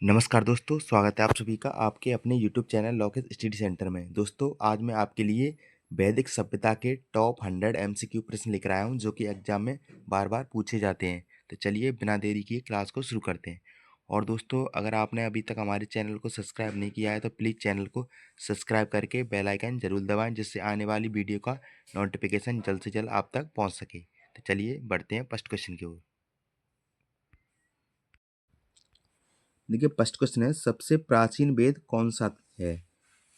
नमस्कार दोस्तों, स्वागत है आप सभी का आपके अपने यूट्यूब चैनल लॉकेश स्टडी सेंटर में। दोस्तों, आज मैं आपके लिए वैदिक सभ्यता के टॉप 100 एमसीक्यू प्रश्न लेकर आया हूं जो कि एग्जाम में बार बार पूछे जाते हैं। तो चलिए बिना देरी किए क्लास को शुरू करते हैं। और दोस्तों, अगर आपने अभी तक हमारे चैनल को सब्सक्राइब नहीं किया है तो प्लीज़ चैनल को सब्सक्राइब करके बेल आइकन जरूर दबाएँ, जिससे आने वाली वीडियो का नोटिफिकेशन जल्द से जल्द आप तक पहुँच सके। तो चलिए बढ़ते हैं फर्स्ट क्वेश्चन की ओर। देखिए, फर्स्ट क्वेश्चन है, सबसे प्राचीन वेद कौन सा है?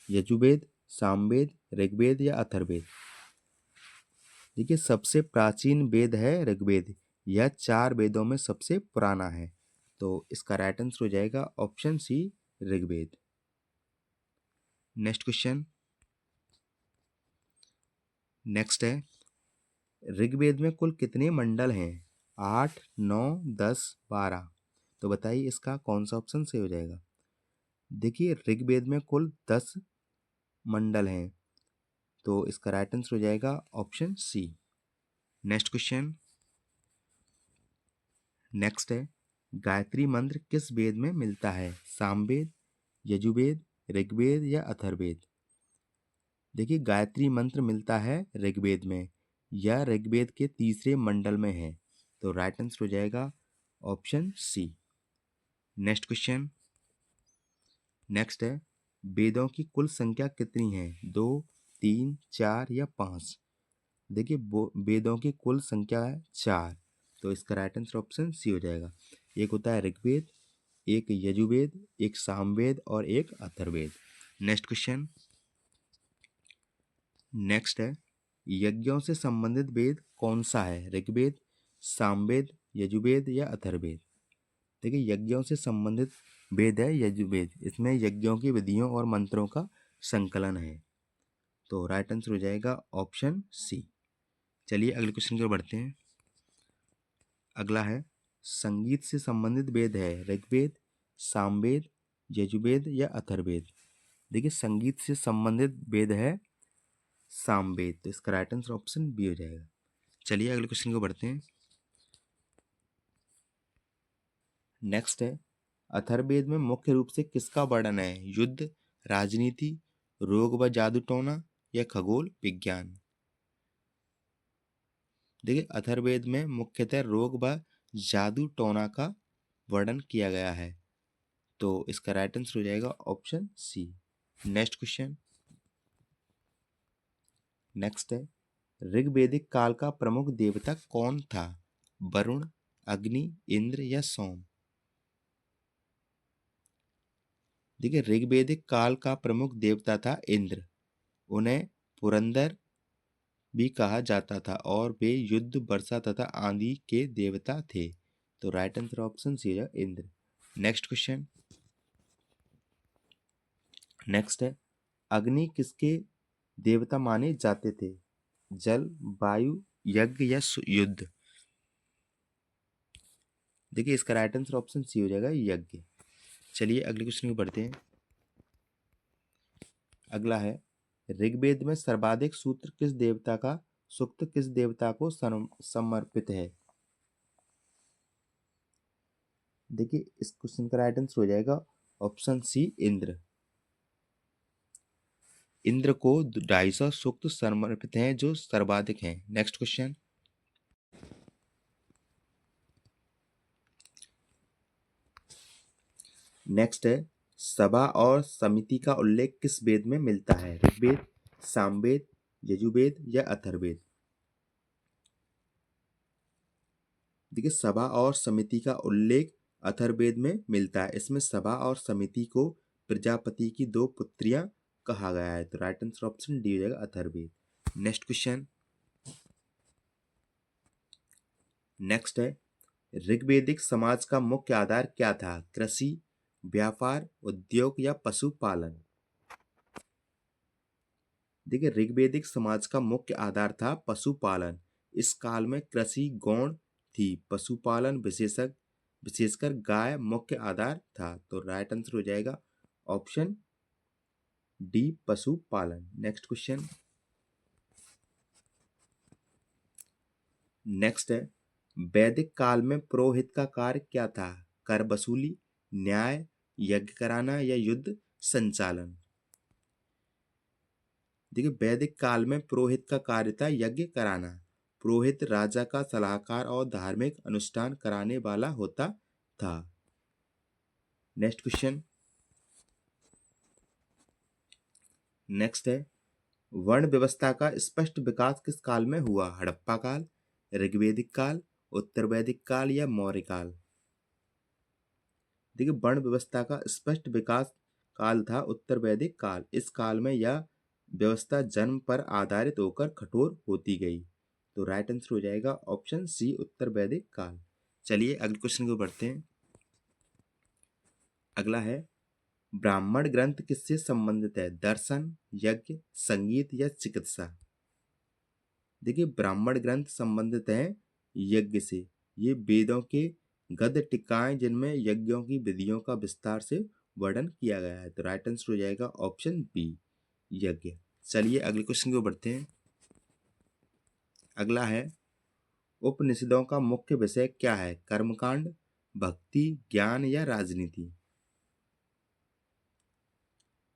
यजुर्वेद, सामवेद, ऋग्वेद या अथर्ववेद? देखिए, सबसे प्राचीन वेद है ऋग्वेद। यह 4 वेदों में सबसे पुराना है। तो इसका राइट आंसर हो जाएगा option C, Rigveda. Next question. Next है, ऋग्वेद में कुल कितने मंडल हैं? 8, 9, 10, 12। तो बताइए इसका कौन सा ऑप्शन सही हो जाएगा? देखिए, ऋग्वेद में कुल 10 मंडल हैं। तो इसका राइट आंसर हो जाएगा option C. Next question. Next है, गायत्री मंत्र किस वेद में मिलता है? सामवेद, यजुर्वेद, ऋग्वेद या अथर्ववेद? देखिए, गायत्री मंत्र मिलता है ऋग्वेद में। यह ऋग्वेद के तीसरे मंडल में है। तो राइट आंसर हो जाएगा option C. Next question. Next है, वेदों की कुल संख्या कितनी है? 2, 3, 4 या 5? देखिए, वेदों की कुल संख्या है 4। तो इसका राइट आंसर ऑप्शन सी हो जाएगा। एक होता है ऋग्वेद, एक यजुर्वेद, एक सामवेद और एक अथर्ववेद। Next question. नेक्स्ट है, यज्ञों से संबंधित वेद कौन सा है? ऋग्वेद, सामवेद, यजुर्वेद या अथर्ववेद? देखिए, यज्ञों से संबंधित वेद है यजुर्वेद। इसमें यज्ञों की विधियों और मंत्रों का संकलन है। तो राइट आंसर हो जाएगा ऑप्शन सी। चलिए अगले क्वेश्चन की ओर बढ़ते हैं। अगला है, संगीत से संबंधित वेद है ऋग्वेद, सामवेद, यजुर्वेद या अथर्ववेद? देखिए, संगीत से संबंधित वेद है सामवेद। तो इसका राइट आंसर ऑप्शन बी हो जाएगा। चलिए अगले क्वेश्चन को बढ़ते हैं। नेक्स्ट है, अथर्ववेद में मुख्य रूप से किसका वर्णन है? युद्ध, राजनीति, रोग व जादू टोना या खगोल विज्ञान? देखिए, अथर्ववेद में मुख्यतः रोग व जादू टोना का वर्णन किया गया है। तो इसका राइट आंसर हो जाएगा option C. Next question. Next है, ऋग्वेदिक काल का प्रमुख देवता कौन था? वरुण, अग्नि, इंद्र या सोम? देखिए, ऋग्वेदिक काल का प्रमुख देवता था इंद्र। उन्हें पुरंदर भी कहा जाता था और वे युद्ध, वर्षा तथा आंधी के देवता थे। तो राइट आंसर ऑप्शन सी है इंद्र। Next question. नेक्स्ट है, अग्नि किसके देवता माने जाते थे? जल, वायु, यज्ञ या युद्ध? देखिए, इसका राइट आंसर ऑप्शन सी हो जाएगा यज्ञ। चलिए अगले क्वेश्चन में बढ़ते हैं। अगला है, ऋग्वेद में सर्वाधिक सूत्र किस देवता का सूक्त किस देवता को समर्पित है? देखिए, इस क्वेश्चन का राइट आंसर हो जाएगा ऑप्शन सी, इंद्र। इंद्र को 250 सूक्त समर्पित हैं जो सर्वाधिक हैं। Next question. नेक्स्ट है, सभा और समिति का उल्लेख किस वेद में मिलता है? ऋग्वेद, सामवेद, यजुर्वेद या अथर्ववेद? देखिए, सभा और समिति का उल्लेख अथर्ववेद में मिलता है। इसमें सभा और समिति को प्रजापति की 2 पुत्रियां कहा गया है। तो राइट आंसर ऑप्शन डी हो जाएगा अथर्ववेद। Next question. नेक्स्ट है, ऋग्वेदिक समाज का मुख्य आधार क्या था? कृषि, व्यापार, उद्योग या पशुपालन? देखिए, ऋग्वेदिक समाज का मुख्य आधार था पशुपालन। इस काल में कृषि गौण थी। पशुपालन विशेषकर गाय मुख्य आधार था। तो राइट आंसर हो जाएगा ऑप्शन डी, पशुपालन। Next question. नेक्स्ट है, वैदिक काल में पुरोहित का कार्य क्या था? कर वसूली, न्याय यज्ञ कराना या युद्ध संचालन। देखिए वैदिक काल में पुरोहित का कार्य था यज्ञ कराना। पुरोहित राजा का सलाहकार और धार्मिक अनुष्ठान कराने वाला होता था। Next question. नेक्स्ट है, वर्ण व्यवस्था का स्पष्ट विकास किस काल में हुआ? हड़प्पा काल, ऋग्वैदिक काल, उत्तर वैदिक काल या मौर्य काल? देखिए वर्ण व्यवस्था का स्पष्ट विकास काल था उत्तर वैदिक काल। इस काल में यह व्यवस्था जन्म पर आधारित होकर कठोर होती गई। तो राइट आंसर हो जाएगा ऑप्शन सी, उत्तर वैदिक काल। चलिए अगले क्वेश्चन को बढ़ते हैं। अगला है, ब्राह्मण ग्रंथ किससे संबंधित है? दर्शन, यज्ञ, संगीत या चिकित्सा? देखिए ब्राह्मण ग्रंथ संबंधित है यज्ञ से। ये वेदों के गद्य टिकाएं जिनमें यज्ञों की विधियों का विस्तार से वर्णन किया गया है। तो राइट आंसर हो जाएगा ऑप्शन बी, यज्ञ। चलिए अगले क्वेश्चन को बढ़ते हैं। अगला है, उपनिषदों का मुख्य विषय क्या है? कर्मकांड, भक्ति, ज्ञान या राजनीति?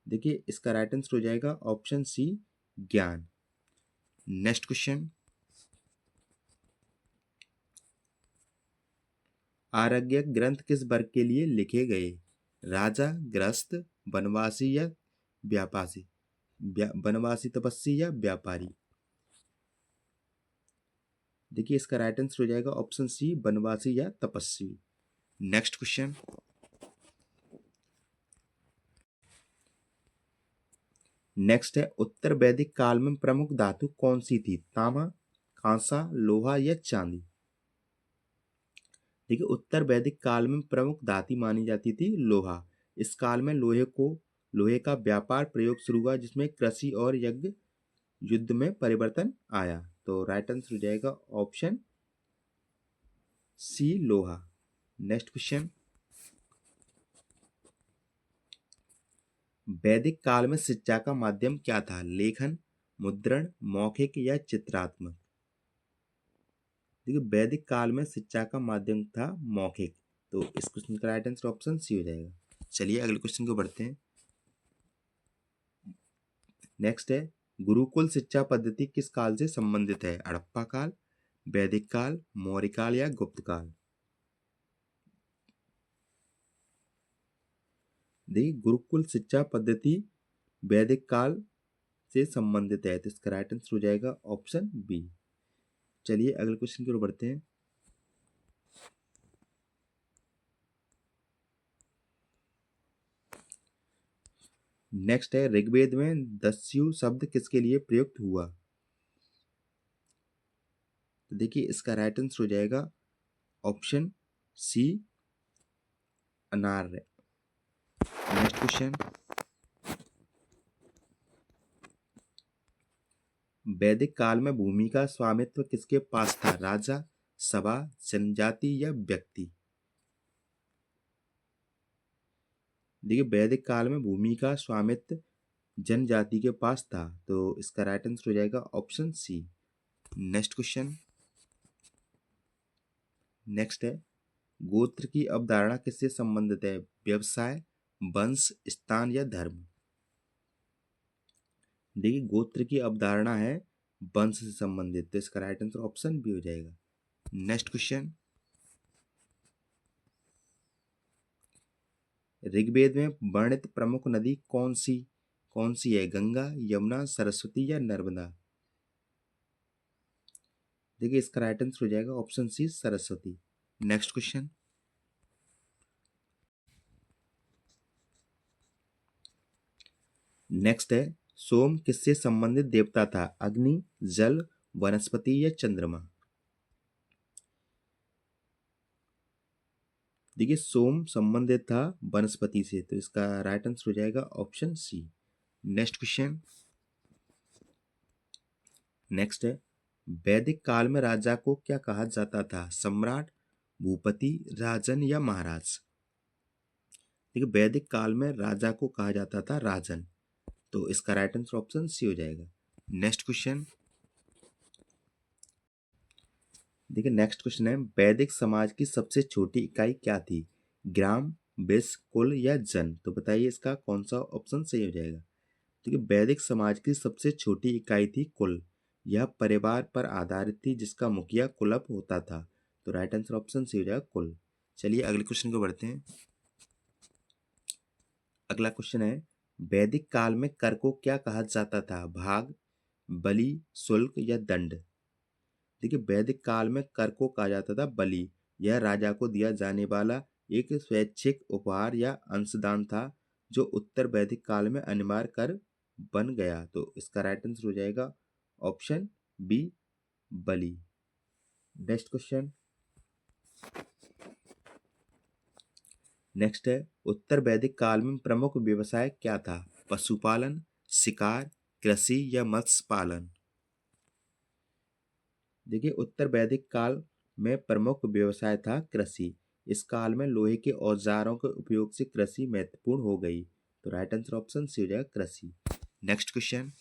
देखिए इसका राइट आंसर हो जाएगा ऑप्शन सी, ज्ञान। Next question. आरण्यक ग्रंथ किस वर्ग के लिए लिखे गए? राजा, गृहस्थ, वनवासी या व्यापारी? वनवासी, तपस्वी या व्यापारी? देखिए इसका राइट आंसर हो जाएगा ऑप्शन सी, वनवासी या तपस्वी। Next question. नेक्स्ट है, उत्तर वैदिक काल में प्रमुख धातु कौन सी थी? तांबा, कांसा, लोहा या चांदी? देखिए उत्तर वैदिक काल में प्रमुख धातु मानी जाती थी लोहा। इस काल में लोहे का व्यापार प्रयोग शुरू हुआ, जिसमें कृषि और यज्ञ युद्ध में परिवर्तन आया। तो राइट आंसर हो जाएगा ऑप्शन सी, लोहा। Next question. वैदिक काल में शिक्षा का माध्यम क्या था? लेखन, मुद्रण, मौखिक या चित्रात्मक? देखिए वैदिक काल में शिक्षा का माध्यम था मौखिक। तो इस क्वेश्चन का राइट आंसर ऑप्शन सी हो जाएगा। चलिए अगले क्वेश्चन को बढ़ते हैं। नेक्स्ट है, गुरुकुल शिक्षा पद्धति किस काल से संबंधित है? हड़प्पा काल, वैदिक काल, मौर्य काल या गुप्त काल? देखिए गुरुकुल शिक्षा पद्धति वैदिक काल से संबंधित है। तो इसका राइट आंसर हो जाएगा ऑप्शन बी। चलिए अगले क्वेश्चन की ओर बढ़ते हैं। नेक्स्ट है, ऋग्वेद में दस्यु शब्द किसके लिए प्रयुक्त हुआ? तो देखिए इसका राइट आंसर हो जाएगा ऑप्शन सी, अनार्य। Next question. वैदिक काल में भूमि का स्वामित्व किसके पास था? राजा, सभा, जनजाति या व्यक्ति? देखिए वैदिक काल में भूमि का स्वामित्व जनजाति के पास था। तो इसका राइट आंसर हो जाएगा option C. Next question. Next है, गोत्र की अवधारणा किससे संबंधित है? व्यवसाय, वंश, स्थान या धर्म? देखिए गोत्र की अवधारणा है वंश से संबंधित। तो इसका राइट आंसर ऑप्शन बी हो जाएगा। Next question. ऋग्वेद में वर्णित प्रमुख नदी कौन सी है? गंगा, यमुना, सरस्वती या नर्मदा? देखिए इसका राइट आंसर हो जाएगा option C, Saraswati. Next question. Next है, सोम किससे संबंधित देवता था? अग्नि, जल, वनस्पति या चंद्रमा? देखिए सोम संबंधित था वनस्पति से। तो इसका राइट आंसर हो जाएगा option C. Next question. Next है, वैदिक काल में राजा को क्या कहा जाता था? सम्राट, भूपति, राजन या महाराज? देखिए वैदिक काल में राजा को कहा जाता था राजन। तो इसका राइट आंसर ऑप्शन सी हो जाएगा। Next question. देखिए नेक्स्ट क्वेश्चन है, वैदिक समाज की सबसे छोटी इकाई क्या थी? ग्राम, विश्व, कुल या जन। तो बताइए इसका कौन सा ऑप्शन सही हो जाएगा। देखिए वैदिक समाज की सबसे छोटी इकाई थी कुल। यह परिवार पर आधारित थी जिसका मुखिया कुलप होता था। तो राइट आंसर ऑप्शन सी हो जाएगा कुल। चलिए अगले क्वेश्चन को बढ़ते हैं। अगला क्वेश्चन है, वैदिक काल में कर को क्या कहा जाता था? भाग, बलि, शुल्क या दंड। देखिए वैदिक काल में कर को कहा जाता था बलि। यह राजा को दिया जाने वाला एक स्वैच्छिक उपहार या अंशदान था जो उत्तर वैदिक काल में अनिवार्य कर बन गया। तो इसका राइट आंसर हो जाएगा ऑप्शन बी, बलि। Next question. नेक्स्ट है, उत्तर वैदिक काल में प्रमुख व्यवसाय क्या था? पशुपालन, शिकार, कृषि या मत्स्य पालन। देखिए उत्तर वैदिक काल में प्रमुख व्यवसाय था कृषि। इस काल में लोहे के औजारों के उपयोग से कृषि महत्वपूर्ण हो गई। तो राइट आंसर ऑप्शन सी हो जाएगा कृषि। Next question.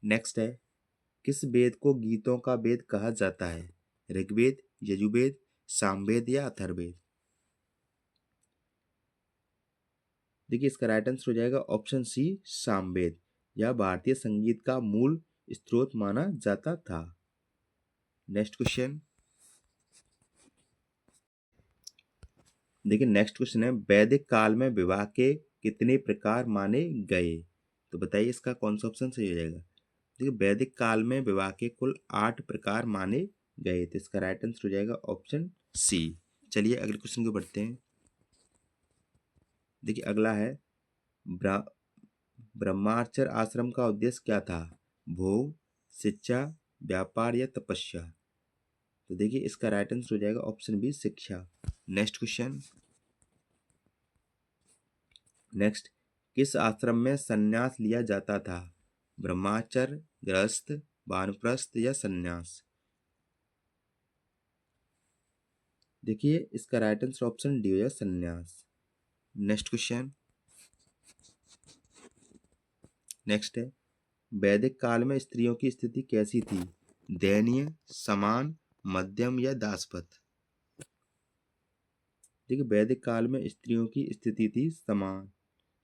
नेक्स्ट है, किस वेद को गीतों का वेद कहा जाता है? ऋग्वेद, यजुर्वेद, सामवेद या अथर्ववेद। देखिए इसका राइट आंसर हो जाएगा ऑप्शन सी, सामवेद। यह भारतीय संगीत का मूल स्रोत माना जाता था। Next question. देखिए नेक्स्ट क्वेश्चन है, वैदिक काल में विवाह के कितने प्रकार माने गए? तो बताइए इसका कौन सा ऑप्शन सही हो जाएगा। देखिए वैदिक काल में विवाह के कुल 8 प्रकार माने गए। तो इसका राइट आंसर हो जाएगा ऑप्शन सी। चलिए अगले क्वेश्चन को बढ़ते हैं। देखिए अगला है, ब्रा ब्रह्माचर्य आश्रम का उद्देश्य क्या था? भोग, शिक्षा, व्यापार या तपस्या। तो देखिए इसका राइट आंसर हो जाएगा ऑप्शन बी, शिक्षा। Next question. नेक्स्ट, किस आश्रम में संन्यास लिया जाता था? ब्रह्मचर्य, गृहस्थ, वानप्रस्थ या संन्यास। देखिए इसका राइट आंसर ऑप्शन डी है, संन्यास। Next question. नेक्स्ट है, वैदिक काल में स्त्रियों की स्थिति कैसी थी? दयनीय, समान, मध्यम या दासवत। देखिए वैदिक काल में स्त्रियों की स्थिति थी समान।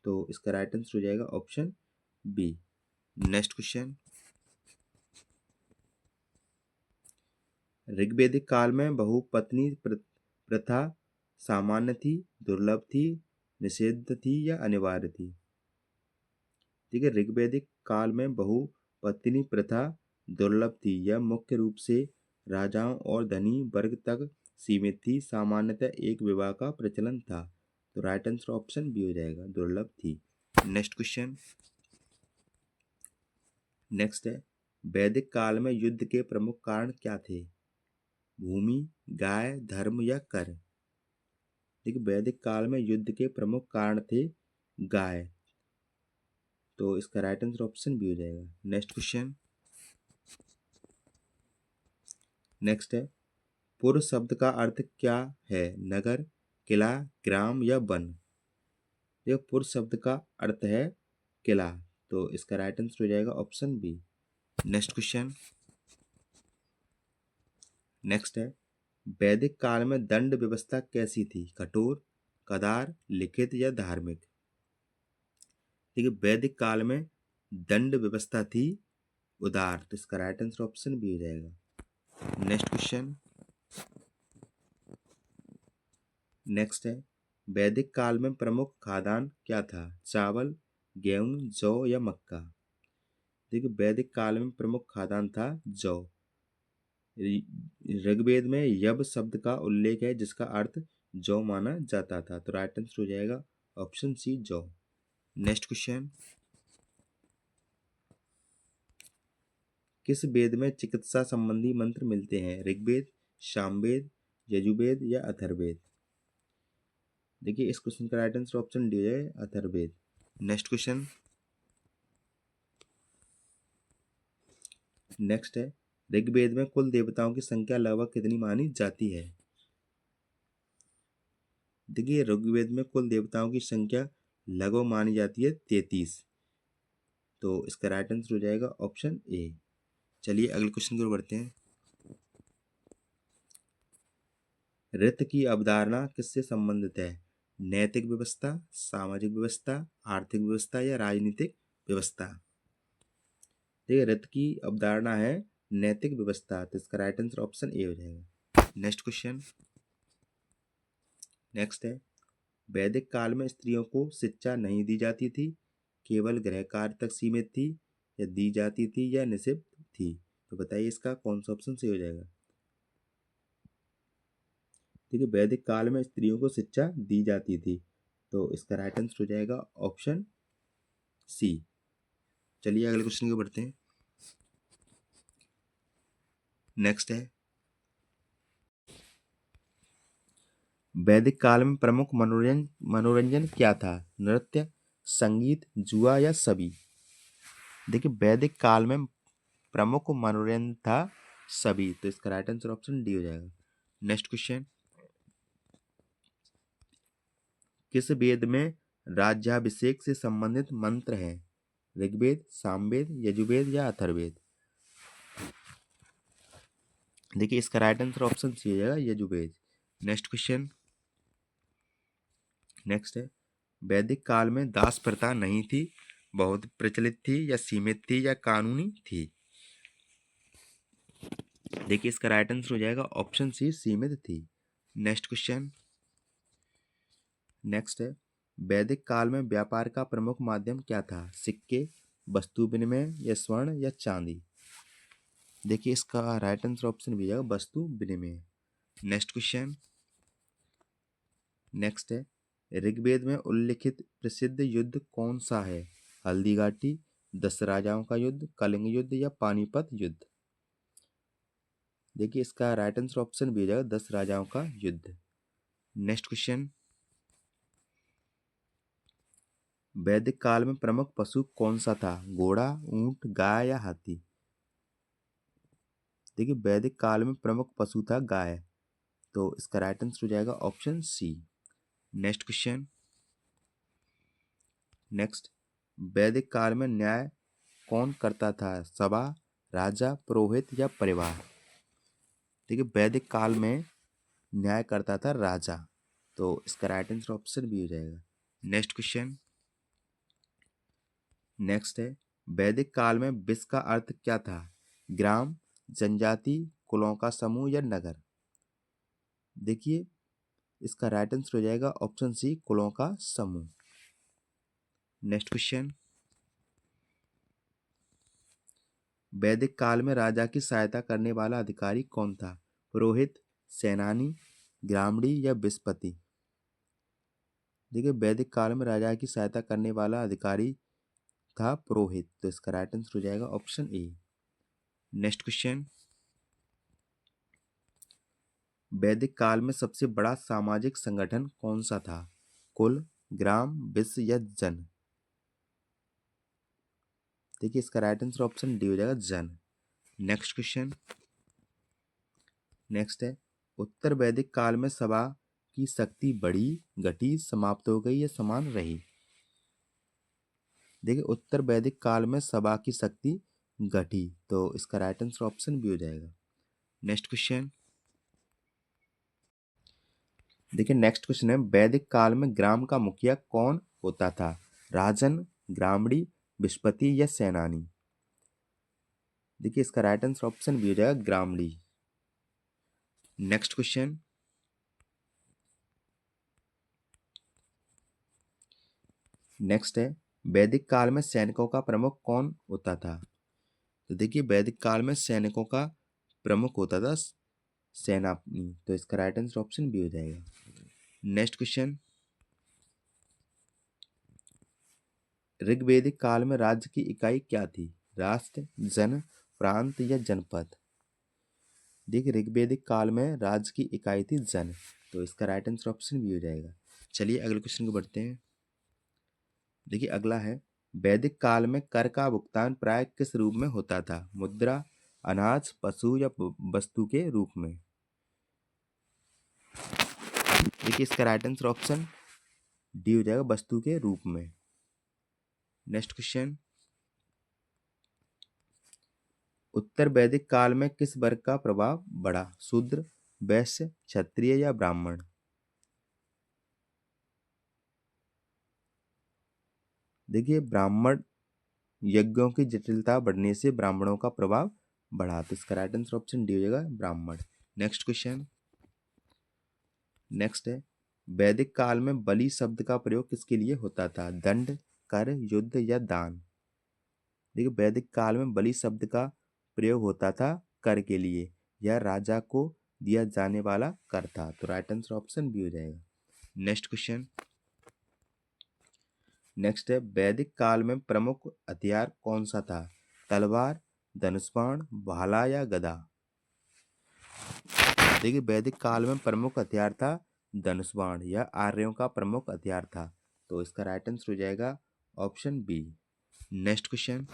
तो इसका राइट आंसर हो जाएगा ऑप्शन बी। Next question. ऋग्वैदिक काल में बहुपत्नी प्रथा सामान्य थी, दुर्लभ थी, निषिद्ध थी या अनिवार्य थी। ठीक है, ऋग्वैदिक काल में बहुपत्नी प्रथा दुर्लभ थी। यह मुख्य रूप से राजाओं और धनी वर्ग तक सीमित थी। सामान्यतः एक विवाह का प्रचलन था। तो राइट आंसर ऑप्शन बी हो जाएगा, दुर्लभ थी। Next question. नेक्स्ट है, वैदिक काल में युद्ध के प्रमुख कारण क्या थे? भूमि, गाय, धर्म या कर। देखिए वैदिक काल में युद्ध के प्रमुख कारण थे गाय। तो इसका राइट आंसर ऑप्शन बी हो जाएगा। Next question. नेक्स्ट है, पुर शब्द का अर्थ क्या है? नगर, किला, ग्राम या वन। देखो पुर शब्द का अर्थ है किला। तो इसका राइट आंसर हो जाएगा option B. Next question. Next है, वैदिक काल में दंड व्यवस्था कैसी थी? कठोर, कदार, लिखित या धार्मिक। देखिए वैदिक काल में दंड व्यवस्था थी उदार। तो इसका राइट आंसर ऑप्शन बी हो जाएगा। Next question. नेक्स्ट है, वैदिक काल में प्रमुख खाद्यान्न क्या था? चावल, गेहूं, जौ या मक्का। देखिए वैदिक काल में प्रमुख खाद्यान्न था जौ। ऋग्वेद में यव शब्द का उल्लेख है जिसका अर्थ जौ माना जाता था। तो राइट आंसर हो जाएगा ऑप्शन सी, जौ। Next question. किस वेद में चिकित्सा संबंधी मंत्र मिलते हैं? ऋग्वेद, सामवेद, यजुर्वेद या अथर्ववेद। देखिए इस क्वेश्चन का राइट आंसर ऑप्शन डी है, अथर्ववेद। Next question. नेक्स्ट है, ऋग्वेद में कुल देवताओं की संख्या लगभग कितनी मानी जाती है? देखिए ऋग्वेद में कुल देवताओं की संख्या लगभग मानी जाती है 33। तो इसका राइट आंसर हो जाएगा ऑप्शन ए। चलिए अगले क्वेश्चन की ओर बढ़ते हैं। ऋत की अवधारणा किससे संबंधित है? नैतिक व्यवस्था, सामाजिक व्यवस्था, आर्थिक व्यवस्था या राजनीतिक व्यवस्था? देखिए ऋत की अवधारणा है नैतिक व्यवस्था, तो इसका राइट आंसर ऑप्शन ए हो जाएगा। नेक्स्ट क्वेश्चन, नेक्स्ट है, वैदिक काल में स्त्रियों को शिक्षा नहीं दी जाती थी, केवल गृह कार्य तक सीमित थी, या दी जाती थी या निषिद्ध थी? तो बताइए इसका कौन सा ऑप्शन सही हो जाएगा। देखिए वैदिक काल में स्त्रियों को शिक्षा दी जाती थी, तो इसका राइट आंसर हो जाएगा ऑप्शन सी। चलिए अगले क्वेश्चन को बढ़ते हैं। नेक्स्ट है, वैदिक काल में प्रमुख मनोरंजन मनोरंजन क्या था? नृत्य, संगीत, जुआ या सभी? देखिए वैदिक काल में प्रमुख मनोरंजन था सभी, तो इसका राइट आंसर ऑप्शन डी हो जाएगा। नेक्स्ट क्वेश्चन, किस वेद में राज्याभिषेक से संबंधित मंत्र है? ऋग्वेद, सामवेद, यजुर्वेद या अथर्ववेद? देखिए इसका राइट आंसर ऑप्शन सी हो जाएगा, यजुर्वेद। नेक्स्ट क्वेश्चन, नेक्स्ट है, वैदिक काल में दास प्रथा नहीं थी, बहुत प्रचलित थी या सीमित थी या कानूनी थी? देखिए इसका राइट आंसर हो जाएगा ऑप्शन सी, सीमित थी। नेक्स्ट क्वेश्चन, नेक्स्ट है, वैदिक काल में व्यापार का प्रमुख माध्यम क्या था? सिक्के, वस्तु विनिमय या स्वर्ण या चांदी? देखिए इसका राइट आंसर ऑप्शन भी जाएगा वस्तु विनिमय। नेक्स्ट क्वेश्चन, नेक्स्ट है, ऋग्वेद में उल्लिखित प्रसिद्ध युद्ध कौन सा है? हल्दी घाटी, 10 राजाओं का युद्ध, कलिंग युद्ध या पानीपत युद्ध? देखिए इसका राइट आंसर ऑप्शन भी जाएगा 10 राजाओं का युद्ध। नेक्स्ट क्वेश्चन, वैदिक काल में प्रमुख पशु कौन सा था? घोड़ा, ऊंट, गाय या हाथी? देखिए वैदिक काल में प्रमुख पशु था गाय, तो इसका राइट आंसर हो जाएगा option C. Next question, next, वैदिक काल में न्याय कौन करता था? सभा, राजा, पुरोहित या परिवार? देखिए वैदिक काल में न्याय करता था राजा, तो इसका राइट आंसर ऑप्शन बी हो जाएगा। नेक्स्ट क्वेश्चन, नेक्स्ट है, वैदिक काल में विश्व का अर्थ क्या था? ग्राम, जनजाति, कुलों का समूह या नगर? देखिए इसका राइट आंसर हो जाएगा ऑप्शन सी, कुलों का समूह। नेक्स्ट क्वेश्चन, वैदिक काल में राजा की सहायता करने वाला अधिकारी कौन था? पुरोहित, सेनानी, ग्रामणी या विस्पति? देखिए वैदिक काल में राजा की सहायता करने वाला अधिकारी था पुरोहित, तो इसका राइट आंसर हो जाएगा ऑप्शन ए। नेक्स्ट क्वेश्चन, वैदिक काल में सबसे बड़ा सामाजिक संगठन कौन सा था? कुल, ग्राम, विश्व या जन? देखिए इसका राइट आंसर ऑप्शन डी हो जाएगा, जन। नेक्स्ट क्वेश्चन, नेक्स्ट है, उत्तर वैदिक काल में सभा की शक्ति बढ़ी, घटी, समाप्त हो गई या समान रही? देखिए उत्तर वैदिक काल में सभा की शक्ति घटी, तो इसका राइट आंसर ऑप्शन बी हो जाएगा। नेक्स्ट क्वेश्चन, देखिए नेक्स्ट क्वेश्चन है, वैदिक काल में ग्राम का मुखिया कौन होता था? राजन, ग्रामणी, विस्पति या सेनानी? देखिए इसका राइट आंसर ऑप्शन बी हो जाएगा, ग्रामणी। नेक्स्ट क्वेश्चन, नेक्स्ट है, वैदिक काल में सैनिकों का प्रमुख कौन होता था? तो देखिए वैदिक काल में सैनिकों का प्रमुख होता था सेनापति, तो इसका राइट आंसर ऑप्शन बी हो जाएगा। नेक्स्ट क्वेश्चन, ऋग्वैदिक काल में राज्य की इकाई क्या थी? राष्ट्र, जन, प्रांत या जनपद? देखिए ऋग्वैदिक काल में राज्य की इकाई थी जन, तो इसका राइट आंसर ऑप्शन बी हो जाएगा। चलिए अगले क्वेश्चन को बढ़ते हैं। देखिए अगला है, वैदिक काल में कर का भुगतान प्राय किस रूप में होता था? मुद्रा, अनाज, पशु या वस्तु के रूप में? देखिए इसका राइट आंसर ऑप्शन डी हो जाएगा, वस्तु के रूप में। नेक्स्ट क्वेश्चन, उत्तर वैदिक काल में किस वर्ग का प्रभाव बढ़ा? शूद्र, वैश्य, क्षत्रिय या ब्राह्मण? देखिए, ब्राह्मण यज्ञों की जटिलता बढ़ने से ब्राह्मणों का प्रभाव बढ़ा, तो इसका राइट आंसर ऑप्शन डी हो जाएगा, ब्राह्मण। Next question. नेक्स्ट है, वैदिक काल में बलि शब्द का प्रयोग किसके लिए होता था? दंड, कर, युद्ध या दान? देखिए, वैदिक काल में बलि शब्द का प्रयोग होता था कर के लिए, या राजा को दिया जाने वाला कर था, तो राइट आंसर ऑप्शन बी हो जाएगा। Next question. नेक्स्ट है, वैदिक काल में प्रमुख हथियार कौन सा था? तलवार, धनुष बाण, भाला या गदा? देखिए, वैदिक काल में प्रमुख हथियार था धनुष बाण, या आर्यों का प्रमुख हथियार था, तो इसका राइट आंसर हो जाएगा option B. Next question.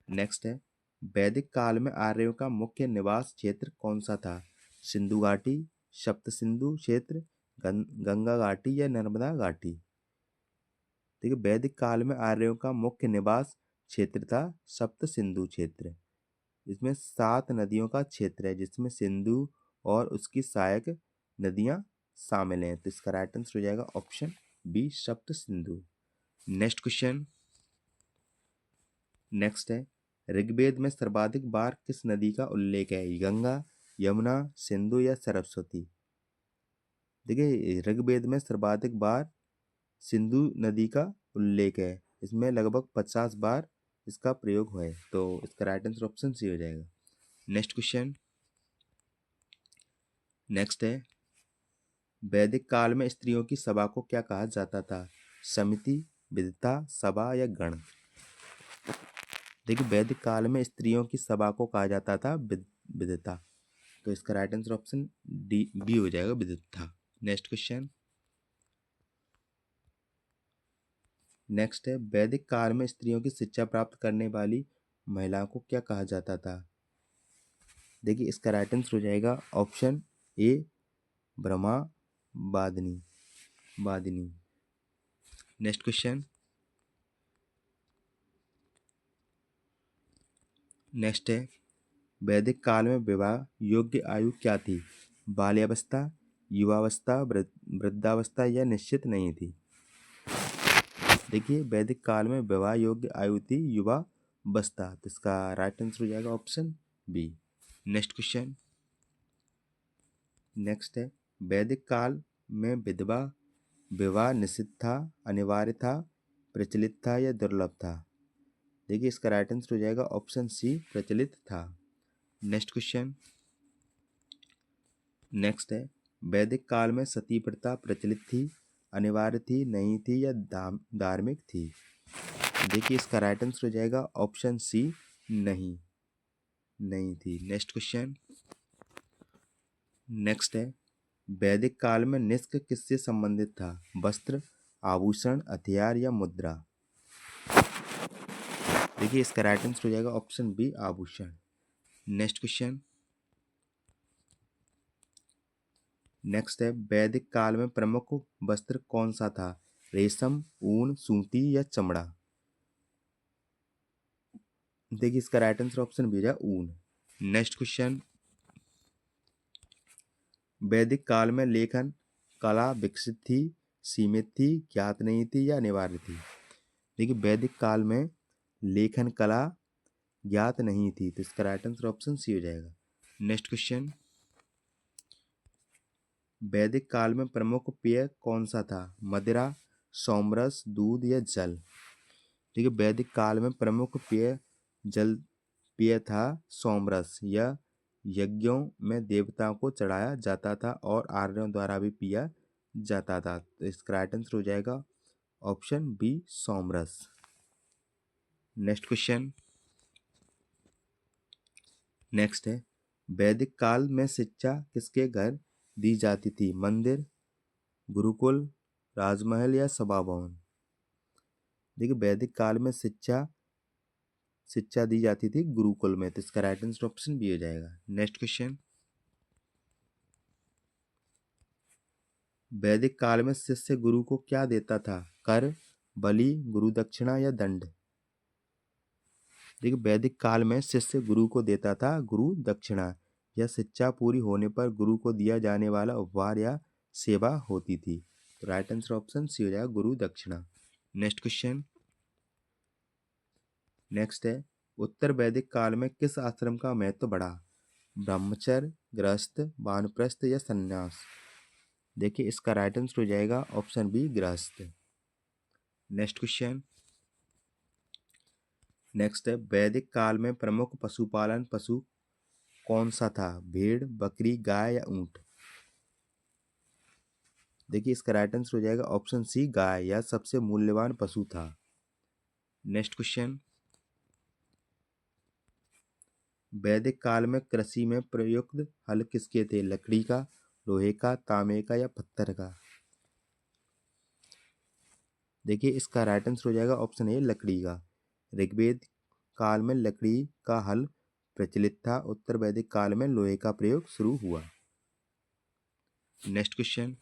Next है, वैदिक काल में आर्यों का मुख्य निवास क्षेत्र कौन सा था? सिंधु घाटी, सप्त सिंधु क्षेत्र, गंगा घाटी या नर्मदा घाटी? देखिए, वैदिक काल में आर्यों का मुख्य निवास क्षेत्र था सप्त सिंधु क्षेत्र। इसमें 7 नदियों का क्षेत्र है, जिसमें सिंधु और उसकी सहायक नदियां शामिल हैं, तो इसका राइट आंसर हो जाएगा ऑप्शन बी, सप्त सिंधु। Next question. नेक्स्ट है, ऋग्वेद में सर्वाधिक बार किस नदी का उल्लेख है? गंगा, यमुना, सिंधु या सरस्वती? देखिए, ऋग्वेद में सर्वाधिक बार सिंधु नदी का उल्लेख है, इसमें लगभग 50 बार इसका प्रयोग है, तो इसका राइट आंसर ऑप्शन सी हो जाएगा। Next question. नेक्स्ट है, वैदिक काल में स्त्रियों की सभा को क्या कहा जाता था? समिति, विद्वता, सभा या गण? देखिए, वैदिक काल में स्त्रियों की सभा को कहा जाता था विद्वता, तो इसका right answer option D B हो जाएगा, विद्वता। Next question. नेक्स्ट है, वैदिक काल में स्त्रियों की शिक्षा प्राप्त करने वाली महिलाओं को क्या कहा जाता था? देखिए, इसका राइट आंसर हो जाएगा ऑप्शन ए, ब्रह्मा वादिनी वादिनी। Next question. नेक्स्ट है, वैदिक काल में विवाह योग्य आयु क्या थी? बाल्यावस्था, युवावस्था, वृद्धावस्था या निश्चित नहीं थी? देखिए, वैदिक काल में विवाह योग्य आयु थी युवावस्था, तो इसका राइट आंसर हो जाएगा option B. Next question. Next है, वैदिक काल में विधवा विवाह निषिद्ध था, अनिवार्य था, प्रचलित था या दुर्लभ था? देखिए, इसका राइट आंसर हो जाएगा ऑप्शन सी, प्रचलित था। Next question. नेक्स्ट है, वैदिक काल में सती प्रथा प्रचलित थी, अनिवार्य थी, नहीं थी या धार्मिक थी? देखिए, इसका राइट आंसर हो जाएगा ऑप्शन सी, नहीं नहीं थी। Next question. नेक्स्ट है, वैदिक काल में निष्क किससे संबंधित था? वस्त्र, आभूषण, हथियार या मुद्रा? देखिए, इसका राइट आंसर हो जाएगा ऑप्शन बी, आभूषण। Next question. नेक्स्ट है, वैदिक काल में प्रमुख वस्त्र कौन सा था? रेशम, ऊन, सूती या चमड़ा? देखिए, इसका राइट आंसर ऑप्शन बी हो जाएगा ऊन। Next question. वैदिक काल में लेखन कला विकसित थी, सीमित थी, ज्ञात नहीं थी या अनिवार्य थी? देखिए, वैदिक काल में लेखन कला ज्ञात नहीं थी, तो इसका राइट आंसर ऑप्शन सी हो जाएगा। Next question. वैदिक काल में प्रमुख पेय कौन सा था? मदिरा, सोमरस, दूध या जल? देखिए, वैदिक काल में प्रमुख पेय जल पेय था सोमरस, यह यज्ञों में देवताओं को चढ़ाया जाता था और आर्यों द्वारा भी पिया जाता था, तो इसका राइट आंसर हो जाएगा ऑप्शन बी, सोमरस। Next question. नेक्स्ट है, वैदिक काल में शिक्षा किसके घर दी जाती थी? मंदिर, गुरुकुल, राजमहल या सभा भवन? देखिए, वैदिक काल में शिक्षा शिक्षा दी जाती थी गुरुकुल में, तो इसका राइट आंसर ऑप्शन बी हो जाएगा। Next question. वैदिक काल में शिष्य गुरु को क्या देता था? कर, बलि, गुरु दक्षिणा या दंड? देखिए, वैदिक काल में शिष्य गुरु को देता था गुरु दक्षिणा, यह शिक्षा पूरी होने पर गुरु को दिया जाने वाला उपहार या सेवा होती थी। तो राइट आंसर ऑप्शन सी हो जाएगा, गुरु दक्षिणा। नेक्स्ट क्वेश्चन, नेक्स्ट है, उत्तर वैदिक काल में किस आश्रम का महत्व बढ़ा? ब्रह्मचर्य, गृहस्थ, वानप्रस्थ या संन्यास? देखिए इसका राइट आंसर हो जाएगा ऑप्शन बी, गृहस्थ। नेक्स्ट क्वेश्चन, नेक्स्ट है, वैदिक काल में प्रमुख पशुपालन पशु कौन सा था? भेड़, बकरी, गाय या ऊंट? देखिए इसका राइट आंसर हो जाएगा ऑप्शन सी, गाय। यह सबसे मूल्यवान पशु था। नेक्स्ट क्वेश्चन, वैदिक काल में कृषि में प्रयुक्त हल किसके थे? लकड़ी का, लोहे का, तांबे का या पत्थर का? देखिए इसका राइट आंसर हो जाएगा ऑप्शन ए, लकड़ी का। ऋग्वेद काल में लकड़ी का हल प्रचलित था। उत्तर वैदिक काल में लोहे का प्रयोग शुरू हुआ। नेक्स्ट क्वेश्चन,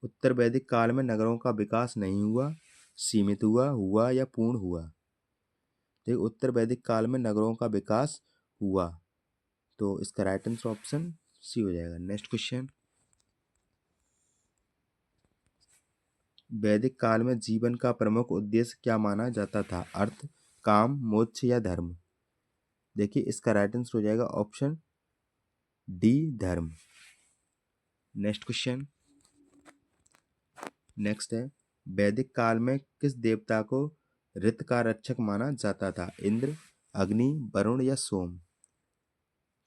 उत्तर वैदिक काल में नगरों का विकास नहीं हुआ, सीमित हुआ या पूर्ण हुआ? देखिए उत्तर वैदिक काल में नगरों का विकास हुआ, तो इसका राइट आंसर ऑप्शन सी हो जाएगा। नेक्स्ट क्वेश्चन, वैदिक काल में जीवन का प्रमुख उद्देश्य क्या माना जाता था? अर्थ, काम, मोक्ष या धर्म? देखिए इसका राइट आंसर हो जाएगा ऑप्शन डी, धर्म। नेक्स्ट क्वेश्चन, नेक्स्ट है, वैदिक काल में किस देवता को ऋत का रक्षक माना जाता था? इंद्र, अग्नि, वरुण या सोम?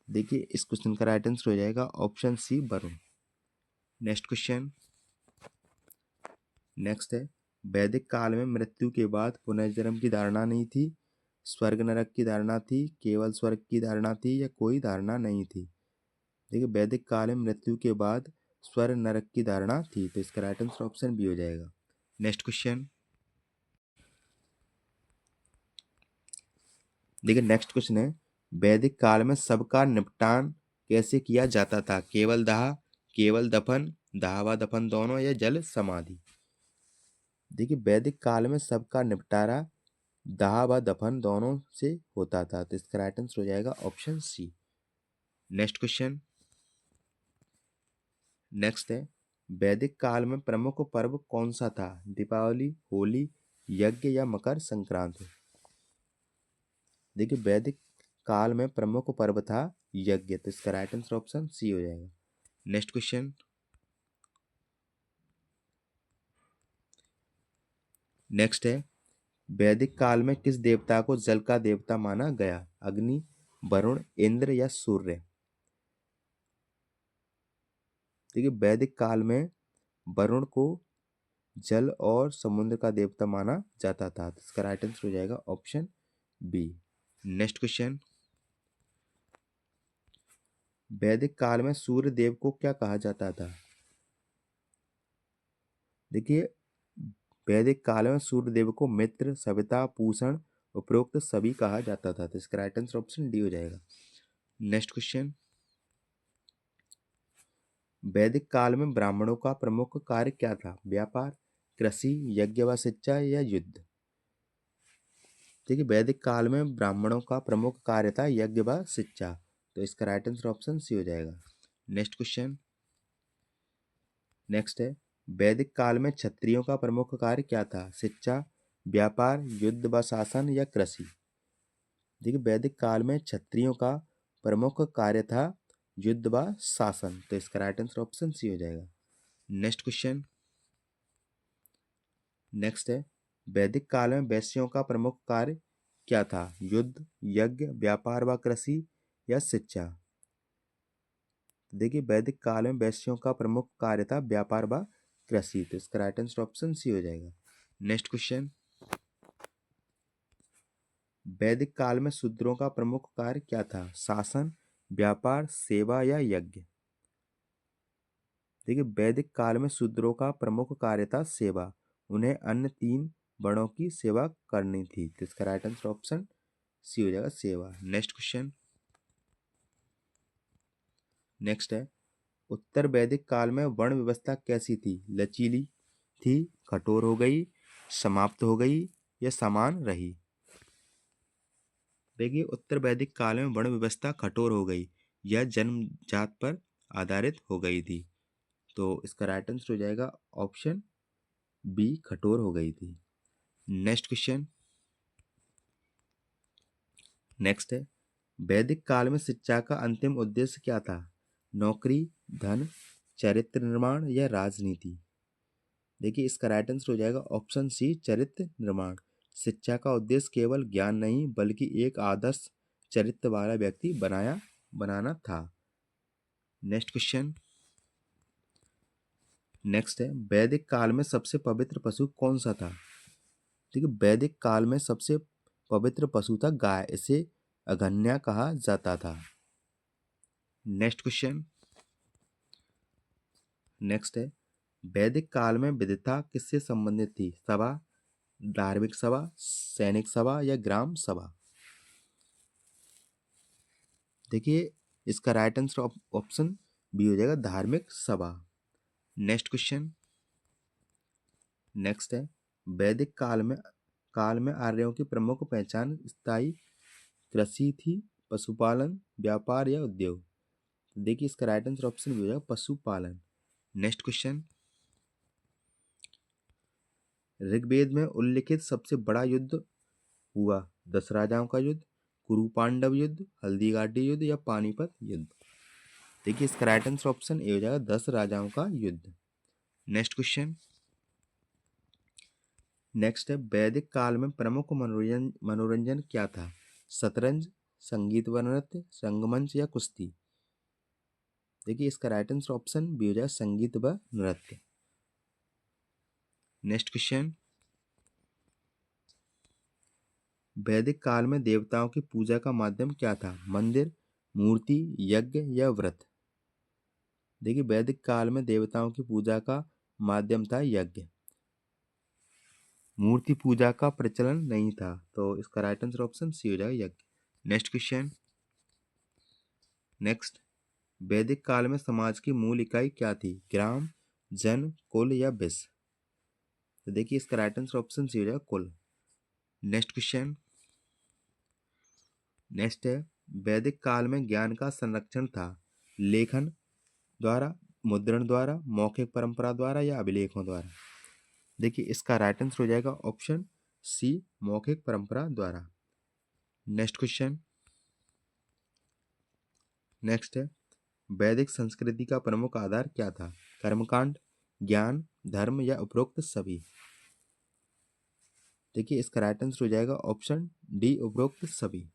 देखिए इस क्वेश्चन का राइट आंसर हो जाएगा option C, Varun. Next question, next है, वैदिक काल में मृत्यु के बाद पुनर्जन्म की धारणा नहीं थी, स्वर्ग नरक की धारणा थी, केवल स्वर्ग की धारणा थी या कोई धारणा नहीं थी? देखिए वैदिक काल में मृत्यु के बाद स्वर्ग नरक की धारणा थी, तो इसका राइट आंसर ऑप्शन बी हो जाएगा। नेक्स्ट क्वेश्चन, देखिए नेक्स्ट क्वेश्चन है, वैदिक काल में सबका निपटान कैसे किया जाता था? केवल दाह, केवल दफन, दाह व दफन दोनों या जल समाधि? देखिए वैदिक काल में सबका निपटारा दाह व दफन दोनों से होता था, तो इसका राइट आंसर हो जाएगा option C. Next question, next है, वैदिक काल में प्रमुख पर्व कौन सा था? दीपावली, होली, यज्ञ या मकर संक्रांति? देखिए वैदिक काल में प्रमुख पर्व था यज्ञ, तो इसका राइट आंसर ऑप्शन सी हो जाएगा। नेक्स्ट क्वेश्चन, नेक्स्ट है, वैदिक काल में किस देवता को जल का देवता माना गया? अग्नि, वरुण, इंद्र या सूर्य? देखिए वैदिक काल में वरुण को जल और समुद्र का देवता माना जाता था, तो इसका राइट आंसर हो जाएगा ऑप्शन बी। नेक्स्ट क्वेश्चन, वैदिक काल में सूर्य देव को क्या कहा जाता था? देखिए वैदिक काल में सूर्य देव को मित्र, सविता, पूषण, उपरोक्त सभी कहा जाता था, तो इसका राइट आंसर ऑप्शन डी हो जाएगा। नेक्स्ट क्वेश्चन, वैदिक काल में ब्राह्मणों का प्रमुख कार्य क्या था? व्यापार, कृषि, यज्ञ व शिक्षा या युद्ध? देखिए वैदिक काल में ब्राह्मणों का प्रमुख कार्य था यज्ञ व शिक्षा, तो इसका राइट आंसर ऑप्शन सी हो जाएगा। नेक्स्ट क्वेश्चन, नेक्स्ट है, वैदिक काल में क्षत्रियों का प्रमुख कार्य क्या था? शिक्षा, व्यापार, युद्ध व शासन या कृषि? देखिए वैदिक काल में क्षत्रियों का प्रमुख कार्य था युद्ध व शासन, तो इसका राइट आंसर ऑप्शन सी हो जाएगा। नेक्स्ट क्वेश्चन, नेक्स्ट है, वैदिक काल में वैश्यों का प्रमुख कार्य क्या था? युद्ध, यज्ञ, व्यापार व कृषि या शिक्षा? देखिए वैदिक काल में वैश्यों का प्रमुख कार्य था व्यापार व कृषि, तो इसका राइट आंसर ऑप्शन सी हो जाएगा। नेक्स्ट क्वेश्चन, वैदिक काल में शूद्रों का प्रमुख कार्य क्या था? शासन, व्यापार, सेवा या यज्ञ? देखिए वैदिक काल में शूद्रों का प्रमुख कार्य था सेवा, उन्हें अन्य तीन वर्णों की सेवा करनी थी, तो इसका राइट आंसर ऑप्शन सी हो जाएगा, सेवा। नेक्स्ट क्वेश्चन, नेक्स्ट है, उत्तर वैदिक काल में वर्ण व्यवस्था कैसी थी? लचीली थी, कठोर हो गई, समाप्त हो गई या समान रही? देखिए उत्तर वैदिक काल में वर्ण व्यवस्था कठोर हो गई, यह जन्म जात पर आधारित हो गई थी। तो इसका राइट आंसर हो जाएगा ऑप्शन बी, कठोर हो गई थी। Next question. नेक्स्ट है, वैदिक काल में शिक्षा का अंतिम उद्देश्य क्या था? नौकरी, धन, चरित्र निर्माण या राजनीति? देखिए इसका राइट आंसर हो जाएगा ऑप्शन सी, चरित्र निर्माण। शिक्षा का उद्देश्य केवल ज्ञान नहीं बल्कि एक आदर्श चरित्र वाला व्यक्ति बनाना था। Next question. नेक्स्ट है, वैदिक काल में सबसे पवित्र पशु कौन सा था? देखिए वैदिक काल में सबसे पवित्र पशु था गाय, इसे अघन्या कहा जाता था। Next question. नेक्स्ट है, वैदिक काल में विद्वता किससे संबंधित थी? सभा, धार्मिक सभा, सैनिक सभा या ग्राम सभा? देखिए इसका राइट आंसर ऑप्शन बी हो जाएगा, धार्मिक सभा। Next question. नेक्स्ट है, वैदिक काल में आर्यों की प्रमुख पहचान स्थायी कृषि थी, पशुपालन, व्यापार या उद्योग? देखिए इसका राइट आंसर ऑप्शन बी हो जाएगा, पशुपालन। Next question. ऋग्वेद में उल्लिखित सबसे बड़ा युद्ध हुआ? 10 राजाओं का युद्ध, कुरु पांडव युद्ध, हल्दी घाटी युद्ध या पानीपत युद्ध? देखिए इसका राइट आंसर ऑप्शन ए हो जाएगा, 10 राजाओं का युद्ध। Next question. नेक्स्ट है, वैदिक काल में प्रमुख मनोरंजन क्या था? शतरंज, संगीत व नृत्य, रंगमंच या कुश्ती? देखिए इसका राइट आंसर ऑप्शन बी हो जाएगा, संगीत व नृत्य। Next question. वैदिक काल में देवताओं की पूजा का माध्यम क्या था? मंदिर, मूर्ति, यज्ञ या व्रत? देखिए वैदिक काल में देवताओं की पूजा का माध्यम था यज्ञ, मूर्ति पूजा का प्रचलन नहीं था। तो इसका राइट आंसर ऑप्शन सी हो जाएगा, यज्ञ। Next question. नेक्स्ट, वैदिक काल में समाज की मूल इकाई क्या थी? ग्राम, जन, कुल या विश्व? तो देखिए इसका राइट आंसर ऑप्शन सी हो जाएगा, कुल। Next question. नेक्स्ट है, वैदिक काल में ज्ञान का संरक्षण था? लेखन द्वारा, मुद्रण द्वारा, मौखिक परंपरा द्वारा या अभिलेखों द्वारा? देखिए इसका राइट आंसर हो जाएगा ऑप्शन सी, मौखिक परंपरा द्वारा। Next question. नेक्स्ट है, वैदिक संस्कृति का प्रमुख आधार क्या था? कर्मकांड, ज्ञान, धर्म या उपरोक्त सभी? देखिए इसका राइट आंसर हो जाएगा ऑप्शन डी, उपरोक्त सभी।